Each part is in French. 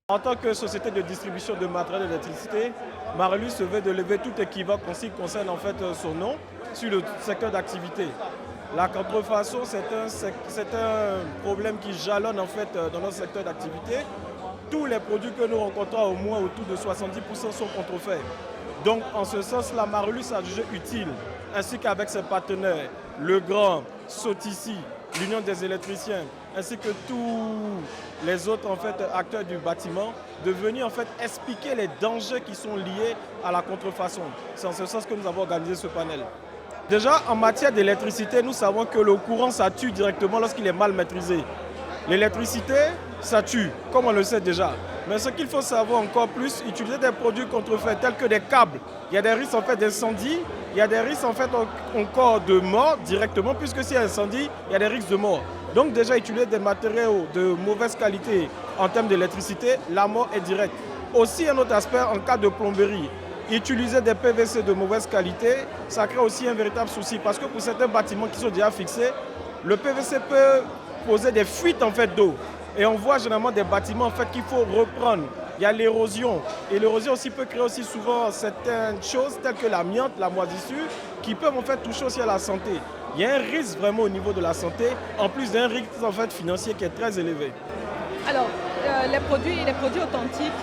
En tant que société de distribution de matériel d'électricité, Marilus se veut de lever tout équivoque en ce qui concerne en fait son nom sur le secteur d'activité. La contrefaçon, c'est un problème qui jalonne en fait dans notre secteur d'activité. Tous les produits que nous rencontrons, au moins autour de 70% sont contrefaits. Donc en ce sens-là, Marilus a jugé utile, ainsi qu'avec ses partenaires, le Grand, Sotici, l'Union des électriciens, ainsi que tous les autres en fait, acteurs du bâtiment, de venir en fait, expliquer les dangers qui sont liés à la contrefaçon. C'est en ce sens que nous avons organisé ce panel. Déjà, en matière d'électricité, nous savons que le courant, ça tue directement lorsqu'il est mal maîtrisé. L'électricité, ça tue, comme on le sait déjà. Mais ce qu'il faut savoir encore plus, utiliser des produits contrefaits tels que des câbles. Il y a des risques en fait d'incendie, il y a des risques en fait encore de mort directement, puisque s'il y a incendie, il y a des risques de mort. Donc déjà, utiliser des matériaux de mauvaise qualité en termes d'électricité, la mort est directe. Aussi un autre aspect en cas de plomberie. Utiliser des PVC de mauvaise qualité, ça crée aussi un véritable souci parce que pour certains bâtiments qui sont déjà fixés, le PVC peut poser des fuites en fait d'eau. Et on voit généralement des bâtiments en fait qu'il faut reprendre. Il y a l'érosion. Et l'érosion aussi peut créer aussi souvent certaines choses telles que l'amiante, la moisissure, qui peuvent en fait toucher aussi à la santé. Il y a un risque vraiment au niveau de la santé, en plus d'un risque en fait financier qui est très élevé. Alors, les produits authentiques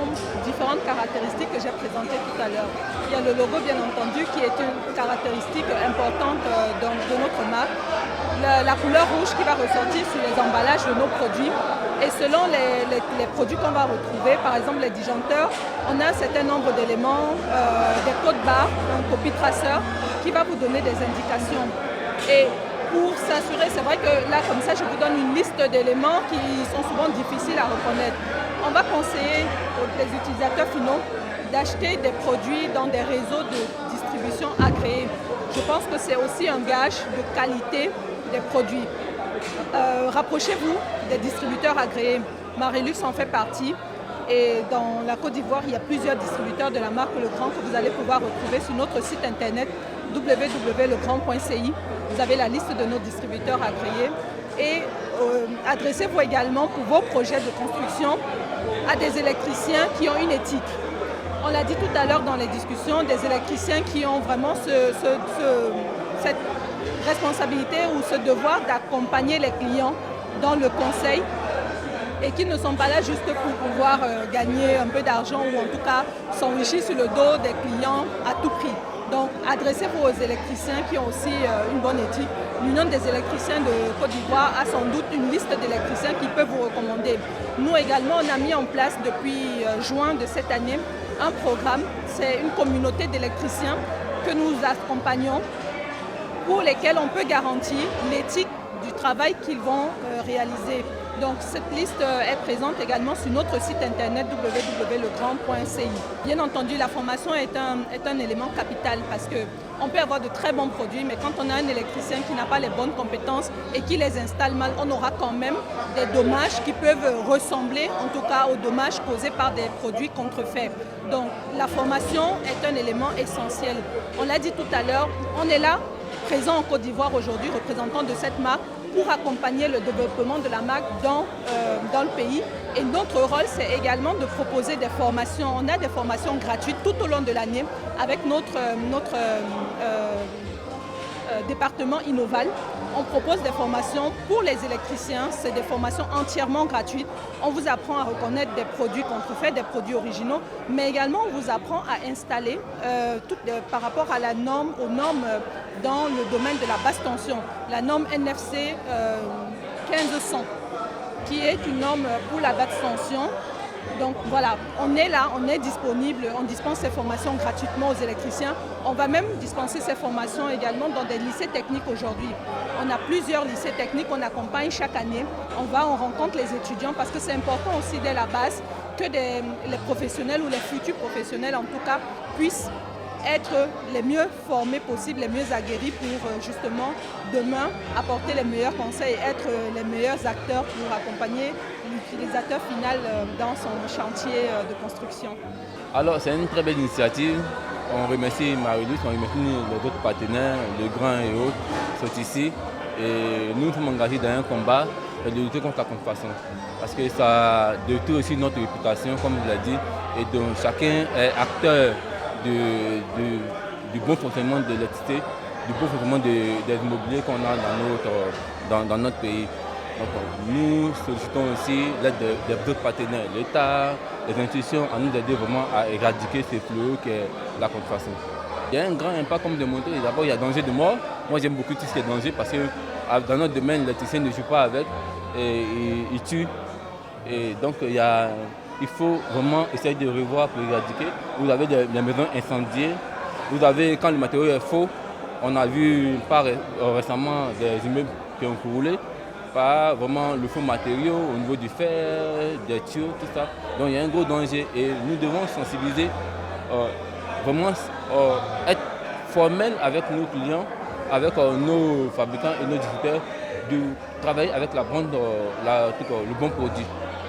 ont différentes caractéristiques que j'ai présentées tout à l'heure. Il y a le logo, bien entendu, qui est une caractéristique importante de notre marque. La couleur rouge qui va ressortir sur les emballages de nos produits. Et selon les produits qu'on va retrouver, par exemple les disjoncteurs, on a un certain nombre d'éléments, des codes barres, un copie traceur, qui va vous donner des indications. Et pour s'assurer, c'est vrai que là, comme ça, je vous donne une liste d'éléments qui sont souvent difficiles à reconnaître. On va conseiller aux utilisateurs finaux d'acheter des produits dans des réseaux de distribution agréés. Je pense que c'est aussi un gage de qualité des produits. Rapprochez-vous des distributeurs agréés. Marilux en fait partie. Et dans la Côte d'Ivoire, il y a plusieurs distributeurs de la marque Legrand que vous allez pouvoir retrouver sur notre site internet www.legrand.ci. Vous avez la liste de nos distributeurs agréés. Et adressez-vous également pour vos projets de construction à des électriciens qui ont une éthique. On l'a dit tout à l'heure dans les discussions, des électriciens qui ont vraiment cette responsabilité ou ce devoir d'accompagner les clients dans le conseil et qui ne sont pas là juste pour pouvoir gagner un peu d'argent ou en tout cas s'enrichir sur le dos des clients à tout prix. Donc adressez-vous aux électriciens qui ont aussi une bonne éthique. L'Union des électriciens de Côte d'Ivoire a sans doute une liste d'électriciens qui peuvent vous recommander. Nous également, on a mis en place depuis juin de cette année un programme. C'est une communauté d'électriciens que nous accompagnons pour lesquels on peut garantir l'éthique du travail qu'ils vont réaliser. Donc cette liste est présente également sur notre site internet www.legrand.ci. Bien entendu, la formation est un élément capital parce qu'on peut avoir de très bons produits, mais quand on a un électricien qui n'a pas les bonnes compétences et qui les installe mal, on aura quand même des dommages qui peuvent ressembler en tout cas aux dommages causés par des produits contrefaits. Donc la formation est un élément essentiel. On l'a dit tout à l'heure, on est là, présent en Côte d'Ivoire aujourd'hui, représentant de cette marque, pour accompagner le développement de la marque dans le pays. Et notre rôle, c'est également de proposer des formations. On a des formations gratuites tout au long de l'année avec notre département Innoval. On propose des formations pour les électriciens. C'est des formations entièrement gratuites. On vous apprend à reconnaître des produits contrefaits, des produits originaux, mais également on vous apprend à installer par rapport à la norme, aux normes dans le domaine de la basse tension. La norme NFC 1500, qui est une norme pour la basse tension. Donc voilà, on est là, on est disponible, on dispense ces formations gratuitement aux électriciens. On va même dispenser ces formations également dans des lycées techniques aujourd'hui. On a plusieurs lycées techniques qu'on accompagne chaque année. On rencontre les étudiants parce que c'est important aussi dès la base que les professionnels ou les futurs professionnels en tout cas puissent être les mieux formés possibles, les mieux aguerris pour justement demain apporter les meilleurs conseils et être les meilleurs acteurs pour accompagner l'utilisateur final dans son chantier de construction. Alors c'est une très belle initiative. On remercie Marilus, on remercie les autres partenaires, le Grand et autres, sont ici. Et nous sommes engagés dans un combat de lutter contre la contrefaçon. Parce que ça détruit aussi notre réputation, comme je l'ai dit, et donc chacun est acteur du bon fonctionnement de l'électricité, du bon fonctionnement des immobiliers qu'on a dans notre pays. Donc, nous sollicitons aussi l'aide des autres partenaires, l'État, les institutions, à nous aider vraiment à éradiquer ce fléau qu'est la contrefaçon. Il y a un grand impact comme démontré. D'abord, il y a danger de mort. Moi, j'aime beaucoup tout ce qui est danger parce que dans notre domaine, l'électricien ne joue pas avec et il tue. Et donc, il faut vraiment essayer de revoir pour éradiquer. Vous avez des maisons incendiées. Vous avez, quand le matériau est faux, on a vu récemment des immeubles qui ont brûlé par vraiment le faux matériau au niveau du fer, des tuyaux, tout ça. Donc il y a un gros danger et nous devons sensibiliser, vraiment être formels avec nos clients, avec nos fabricants et nos distributeurs, de travailler avec le bon produit.